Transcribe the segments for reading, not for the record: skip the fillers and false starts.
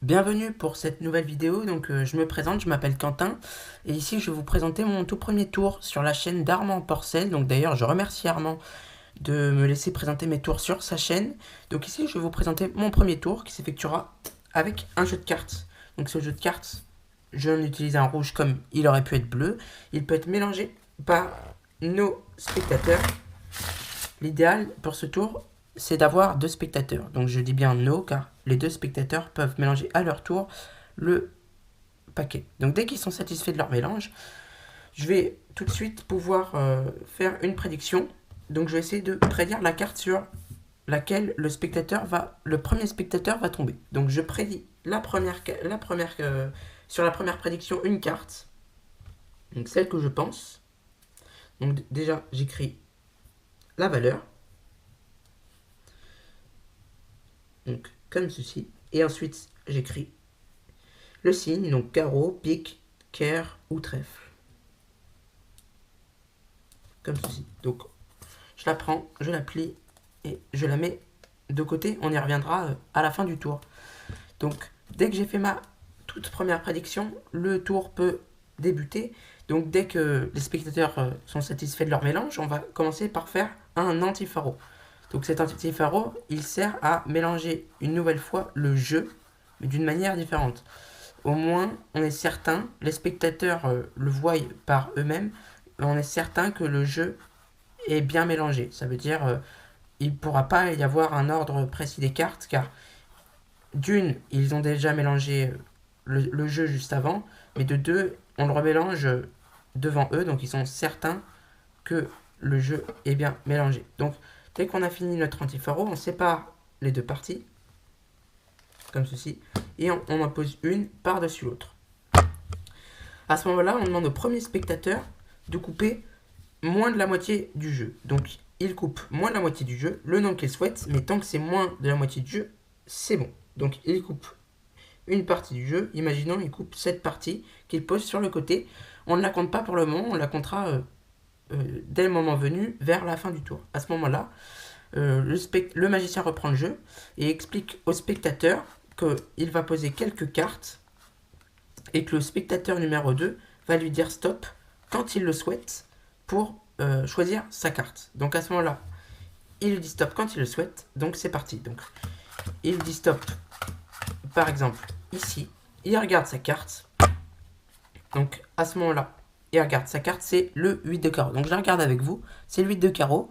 Bienvenue pour cette nouvelle vidéo. Je me présente, je m'appelle Quentin et ici je vais vous présenter mon tout premier tour sur la chaîne d'Armand Porcel. Donc d'ailleurs je remercie Armand de me laisser présenter mes tours sur sa chaîne. Donc ici je vais vous présenter mon premier tour qui s'effectuera avec un jeu de cartes. Donc ce jeu de cartes, je utilise un rouge comme il aurait pu être bleu. Il peut être mélangé par nos spectateurs. L'idéal pour ce tour, c'est d'avoir deux spectateurs. Donc je dis bien no, car les deux spectateurs peuvent mélanger à leur tour le paquet. Donc dès qu'ils sont satisfaits de leur mélange, je vais tout de suite pouvoir faire une prédiction. Donc je vais essayer de prédire la carte sur laquelle le premier spectateur va tomber. Donc je prédis sur la première prédiction une carte. Donc celle que je pense. Donc déjà j'écris la valeur. Donc comme ceci. Et ensuite j'écris le signe, donc carreau, pique, quer ou trèfle. Comme ceci. Donc je la prends, je la plie et je la mets de côté. On y reviendra à la fin du tour. Donc dès que j'ai fait ma toute première prédiction, le tour peut débuter. Donc dès que les spectateurs sont satisfaits de leur mélange, on va commencer par faire un antifaro. Donc cet antifaro, il sert à mélanger une nouvelle fois le jeu, mais d'une manière différente. Au moins, on est certain, les spectateurs le voient par eux-mêmes, on est certain que le jeu est bien mélangé. Ça veut dire il ne pourra pas y avoir un ordre précis des cartes, car d'une, ils ont déjà mélangé le jeu juste avant, mais de deux, on le remélange devant eux, donc ils sont certains que le jeu est bien mélangé. Donc, dès qu'on a fini notre antifaro, on sépare les deux parties, comme ceci, et on en pose une par-dessus l'autre. À ce moment-là, on demande au premier spectateur de couper moins de la moitié du jeu. Donc, il coupe moins de la moitié du jeu, le nombre qu'il souhaite, mais tant que c'est moins de la moitié du jeu, c'est bon. Donc, il coupe une partie du jeu. Imaginons, il coupe cette partie qu'il pose sur le côté. On ne la compte pas pour le moment, on la comptera dès le moment venu, vers la fin du tour. À ce moment-là, le magicien reprend le jeu et explique au spectateur qu'il va poser quelques cartes et que le spectateur numéro 2 va lui dire stop quand il le souhaite pour choisir sa carte. Donc à ce moment-là, il lui dit stop quand il le souhaite, donc c'est parti. Donc il dit stop, par exemple, ici, il regarde sa carte. Donc à ce moment-là, il regarde sa carte, c'est le 8 de carreau. Donc je la regarde avec vous, c'est le 8 de carreau.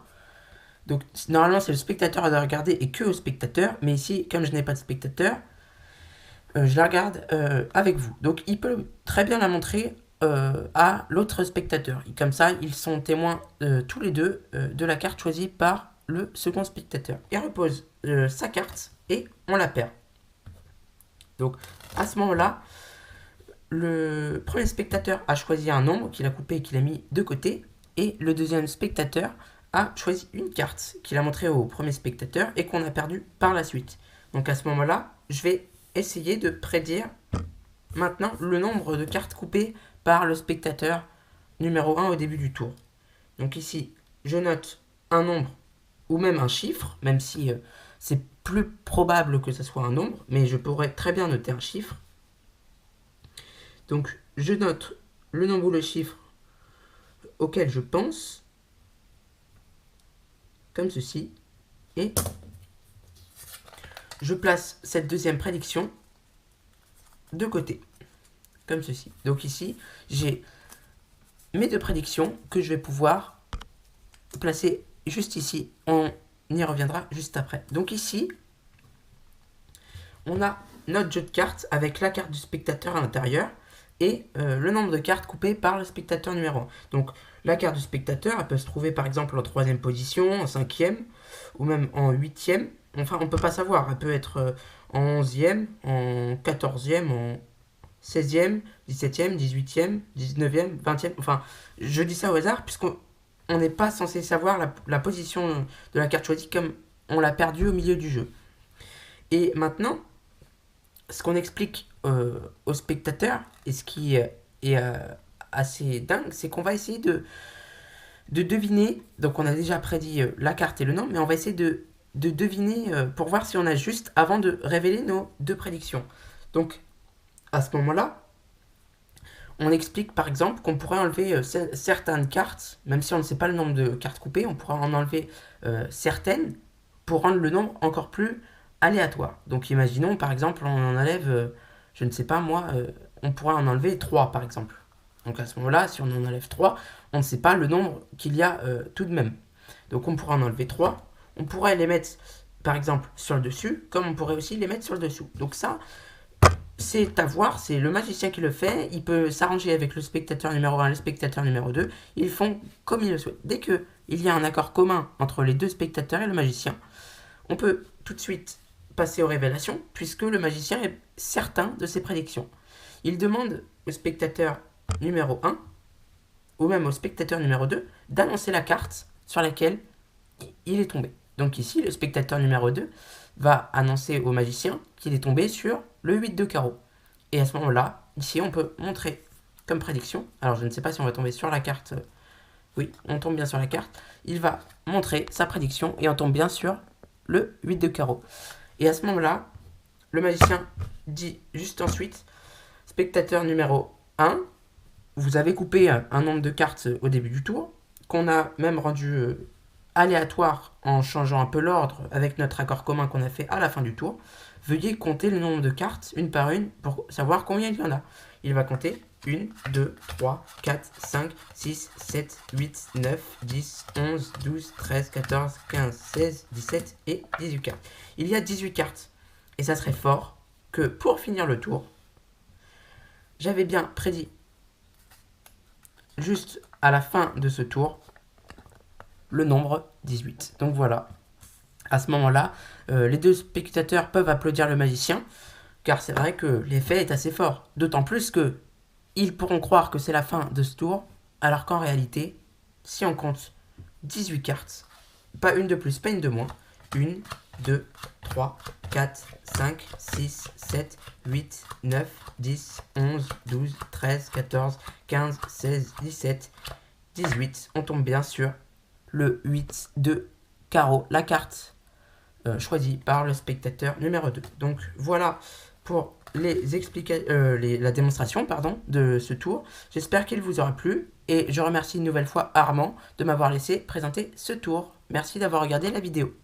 Donc normalement c'est le spectateur à regarder et que au spectateur, mais ici comme je n'ai pas de spectateur, je la regarde avec vous. Donc il peut très bien la montrer à l'autre spectateur. Et comme ça ils sont témoins tous les deux de la carte choisie par le second spectateur. Il repose sa carte et on la perd. Donc à ce moment-là, le premier spectateur a choisi un nombre qu'il a coupé et qu'il a mis de côté, et le deuxième spectateur a choisi une carte qu'il a montrée au premier spectateur et qu'on a perdu par la suite. Donc à ce moment-là, je vais essayer de prédire maintenant le nombre de cartes coupées par le spectateur numéro 1 au début du tour. Donc ici, je note un nombre ou même un chiffre, même si c'est plus probable que ce soit un nombre, mais je pourrais très bien noter un chiffre. Donc je note le nombre ou le chiffre auquel je pense, comme ceci, et je place cette deuxième prédiction de côté, comme ceci. Donc ici, j'ai mes deux prédictions que je vais pouvoir placer juste ici. On y reviendra juste après. Donc ici, on a notre jeu de cartes avec la carte du spectateur à l'intérieur et le nombre de cartes coupées par le spectateur numéro 1. Donc la carte du spectateur, elle peut se trouver par exemple en 3e position, en 5e ou même en 8e. Enfin, on ne peut pas savoir. Elle peut être en 11e, en 14e, en 16e, 17e, 18e, 19e, 20e. Enfin, je dis ça au hasard puisqu'on n'est pas censé savoir la position de la carte choisie comme on l'a perdue au milieu du jeu. Et maintenant, ce qu'on explique aux spectateurs, et ce qui est assez dingue, c'est qu'on va essayer de deviner. Donc on a déjà prédit la carte et le nom, mais on va essayer de deviner pour voir si on a juste avant de révéler nos deux prédictions. Donc, à ce moment-là, on explique par exemple qu'on pourrait enlever certaines cartes, même si on ne sait pas le nombre de cartes coupées, on pourrait en enlever certaines pour rendre le nombre encore plus aléatoire. Donc imaginons par exemple on en enlève, je ne sais pas moi, on pourrait en enlever 3 par exemple. Donc à ce moment-là, si on en enlève 3, on ne sait pas le nombre qu'il y a tout de même. Donc on pourrait en enlever 3, on pourrait les mettre par exemple sur le dessus, comme on pourrait aussi les mettre sur le dessous. Donc ça, c'est à voir, c'est le magicien qui le fait, il peut s'arranger avec le spectateur numéro 1 et le spectateur numéro 2, ils font comme ils le souhaitent. Dès qu'il y a un accord commun entre les deux spectateurs et le magicien, on peut tout de suite passer aux révélations, puisque le magicien est certain de ses prédictions. Il demande au spectateur numéro 1, ou même au spectateur numéro 2, d'annoncer la carte sur laquelle il est tombé. Donc ici, le spectateur numéro 2 va annoncer au magicien qu'il est tombé sur le 8 de carreau. Et à ce moment-là, ici, on peut montrer comme prédiction. Alors, je ne sais pas si on va tomber sur la carte. Oui, on tombe bien sur la carte. Il va montrer sa prédiction et on tombe bien sur le 8 de carreau. Et à ce moment-là, le magicien dit juste ensuite, spectateur numéro 1, vous avez coupé un nombre de cartes au début du tour, qu'on a même rendu aléatoire en changeant un peu l'ordre avec notre accord commun qu'on a fait à la fin du tour. Veuillez compter le nombre de cartes une par une pour savoir combien il y en a. Il va compter 1, 2, 3, 4, 5, 6, 7, 8, 9, 10, 11, 12, 13, 14, 15, 16, 17 et 18 cartes. Il y a 18 cartes. Et ça serait fort que pour finir le tour, j'avais bien prédit juste à la fin de ce tour le nombre 18. Donc voilà. À ce moment-là, les deux spectateurs peuvent applaudir le magicien, car c'est vrai que l'effet est assez fort. D'autant plus que ils pourront croire que c'est la fin de ce tour, alors qu'en réalité, si on compte 18 cartes, pas une de plus, pas une de moins, 1, 2, 3, 4, 5, 6, 7, 8, 9, 10, 11, 12, 13, 14, 15, 16, 17, 18. On tombe bien sur le 8 de carreau, la carte choisie par le spectateur numéro 2. Donc voilà pour la démonstration de ce tour. J'espère qu'il vous aura plu et je remercie une nouvelle fois Armand de m'avoir laissé présenter ce tour. Merci d'avoir regardé la vidéo.